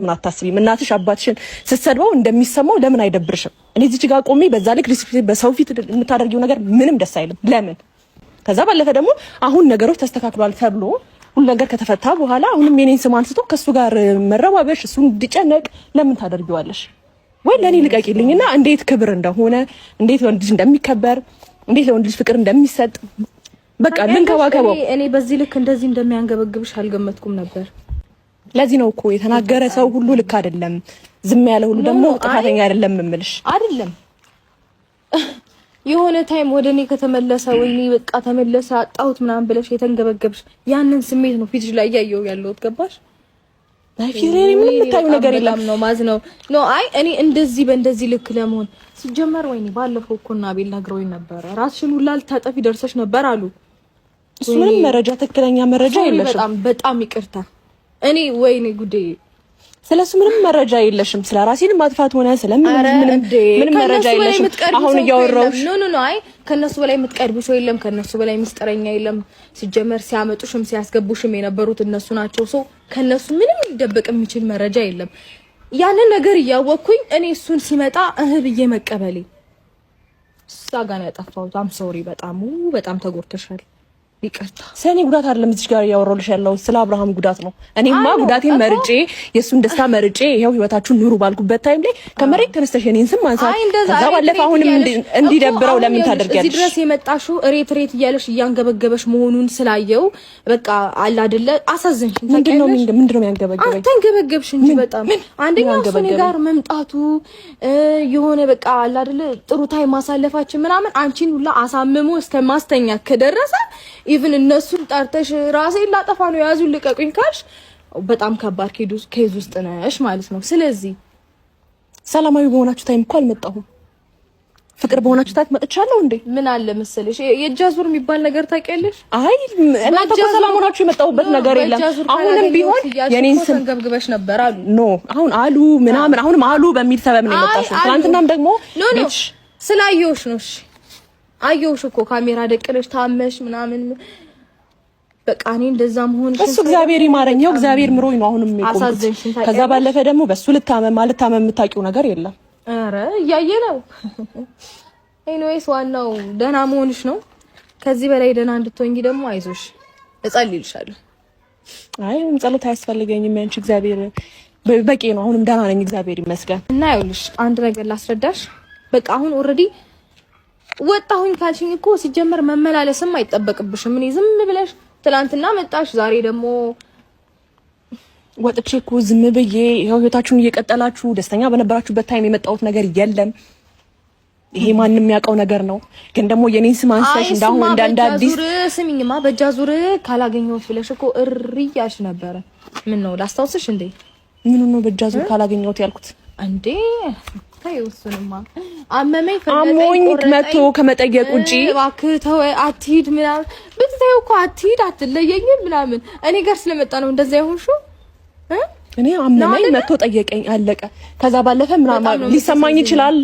ምን አታስቢም? እናትሽ አባትሽን ስትሰድበው እንደሚሰማው ለምን አይደብርሽም? እኔ እዚህ ጋር ቆሜ በዛ ልክ ሪስፔክት በሰው ፊት የምታደርጊው ነገር ምንም ደስ አይልም። ለምን? ከዛ ባለፈ ደግሞ አሁን ነገሮች ተስተካክሏል ተብሎ ሁሉ ነገር ከተፈታ በኋላ አሁንም የኔን ስም አንስቶ ከሱ ጋር መረባበሽ እሱ እንዲጨነቅ ለምን ታደርጊዋለሽ? ወይ ለኔ ልቀቂልኝና እንዴት ክብር እንደሆነ እንዴት ወንድ ልጅ እንደሚከበር እንዴት ለወንድ ልጅ ፍቅር እንደሚሰጥ በቃ ልንከባከበው። እኔ በዚህ ልክ እንደዚህ እንደሚያንገበግብሽ አልገመትኩም ነበር። ለዚህ ነው እኮ የተናገረ ሰው ሁሉ ልክ አይደለም፣ ዝም ያለ ሁሉ ደግሞ ጥፋተኛ አይደለም እምልሽ። አይደለም የሆነ ታይም ወደኔ ከተመለሰ ወይኔ በቃ ተመለሰ አጣሁት ምናምን ብለሽ የተንገበገብሽ ያንን ስሜት ነው ፊትሽ ላይ ያየው ያለውት ገባሽ? አይ ፊሬኔ ምንም የምታየው ነገር የለም ነው ማዝነው ነው። አይ እኔ እንደዚህ በእንደዚህ ልክ ለመሆን ሲጀመር ወይኔ ባለፈው እኮ እና ቤል ነግረውኝ ነበር ራስሽን ሁላ ልታጠፊ ደርሰሽ ነበር አሉ። እሱ ምንም መረጃ ትክክለኛ መረጃ የለሽም። በጣም ይቅርታ እኔ ወይኔ ጉዴ ስለሱ ምንም መረጃ የለሽም። ስለ ራሴን ማጥፋት ሆነ ምንም መረጃ የለሽም። አሁን እያወራሁሽ ኖ አይ ከነሱ በላይ የምትቀርቢው ሰው የለም፣ ከነሱ በላይ ምስጥረኛ የለም። ሲጀመር ሲያመጡሽም ሲያስገቡሽም የነበሩት እነሱ ናቸው። ሰው ከነሱ ምንም ሊደበቅ የሚችል መረጃ የለም። ያንን ነገር እያወቅኩኝ እኔ እሱን ሲመጣ ብዬ መቀበሌ እዛ ጋር ነው ያጠፋሁት። አም ሶሪ በጣም ተጎድተሻል። ይቅርታ ሰኔ ጉዳት አይደለም እዚህ ጋር ያወራሁልሽ ያለው ስለ አብርሃም ጉዳት ነው። እኔማ ጉዳቴን መርጬ የሱን ደስታ መርጬ ይሄው ህይወታችሁን ኑሩ ባልኩበት ታይም ላይ ከመሬት ተነስተሽ እኔን ስም ማንሳት ከዛ ባለፈ አሁንም እንዲደብረው ለምን ታደርጊያለሽ? እዚህ ድረስ የመጣሽው ሬት እያለሽ እያንገበገበሽ መሆኑን ስላየው በቃ አለ አይደለ አሳዘንሽ። ምንድነው የሚያንገበገበኝ? ተንገበገብሽ እንጂ በጣም አንደኛ እሱ ጋር መምጣቱ የሆነ በቃ አለ አይደለ ጥሩ ታይም ማሳለፋችን ምናምን አንቺን ሁላ አሳምሞ እስከ ማስተኛት ከደረሰ ኢቭን እነሱን ጠርተሽ ራሴን ላጠፋ ነው ያዙን ልቀቁኝ ካልሽ በጣም ከባድ ኬዝ ውስጥ ነሽ ማለት ነው። ስለዚህ ሰላማዊ በሆናችሁ ታይም እኮ አልመጣሁም። ፍቅር በሆናችሁ ታይም መጥቻለሁ እንዴ? ምን አለ መሰለሽ የጃዙር የሚባል ነገር ታውቂያለሽ? አይ እናንተ እኮ ሰላም ሆናችሁ የመጣሁበት ነገር የለም። አሁንም ቢሆን የኔን ስም ገምግበሽ ነበር አሉ። ኖ አሁን አሉ ምናምን አሁንም አሉ በሚል ሰበብ ነው የመጣሽው። ትናንትናም ደግሞ ቤትሽ ስላየሁሽ ነው። እሺ አየሁሽ እኮ ካሜራ ደቅለሽ ታመሽ ምናምን በቃ እኔ እንደዛ መሆን እሱ እግዚአብሔር ይማረኝ። ይኸው እግዚአብሔር ምሮኝ ነው አሁንም የሚቆምኩት። ከዛ ባለፈ ደግሞ በሱ ልታመም የምታውቂው ነገር የለም። ኧረ እያየ ነው። ኤኒዌይስ ዋናው ደህና መሆንሽ ነው። ከዚህ በላይ ደህና እንድትሆኚ ደግሞ አይዞሽ እጸልይልሻለሁ። አይ ጸሎት አያስፈልገኝም። ያንቺ እግዚአብሔር በቂ ነው። አሁንም ደህና ነኝ እግዚአብሔር ይመስገን። እና ይኸውልሽ አንድ ነገር ላስረዳሽ። በቃ አሁን ኦልሬዲ ወጣሁኝ ካልሽኝ እኮ ሲጀመር መመላለስም አይጠበቅብሽም። እኔ ዝም ብለሽ ትላንትና መጣሽ፣ ዛሬ ደግሞ ወጥቼ እኮ ዝም ብዬ ይሄው ህይወታችሁን እየቀጠላችሁ ደስተኛ በነበራችሁበት ታይም የመጣሁት ነገር የለም። ይሄ ማንንም የሚያውቀው ነገር ነው። ግን ደግሞ የኔን ስም አንስተሽ እንዳሁን እንዳንዳዲስ ስሚኝማ በጃዙር ካላገኘሁት ብለሽ እኮ እርያሽ ነበረ። ምን ነው ላስታውስሽ እንዴ? ምን ነው በጃዙር ካላገኘሁት ያልኩት እንዴ? ታዩስንማ አመመኝ አሞኝ መጥቶ ከመጠየቅ ውጪ እባክህ ተው አትሂድ ምናምን ብትተይው እኮ አትሂድ አትለየኝም ምናምን እኔ ጋር ስለመጣ ነው እንደዛ ይሆንሽው። እኔ አመመኝ መጥቶ ጠየቀኝ አለቀ። ከዛ ባለፈ ምናምን ሊሰማኝ ይችላል።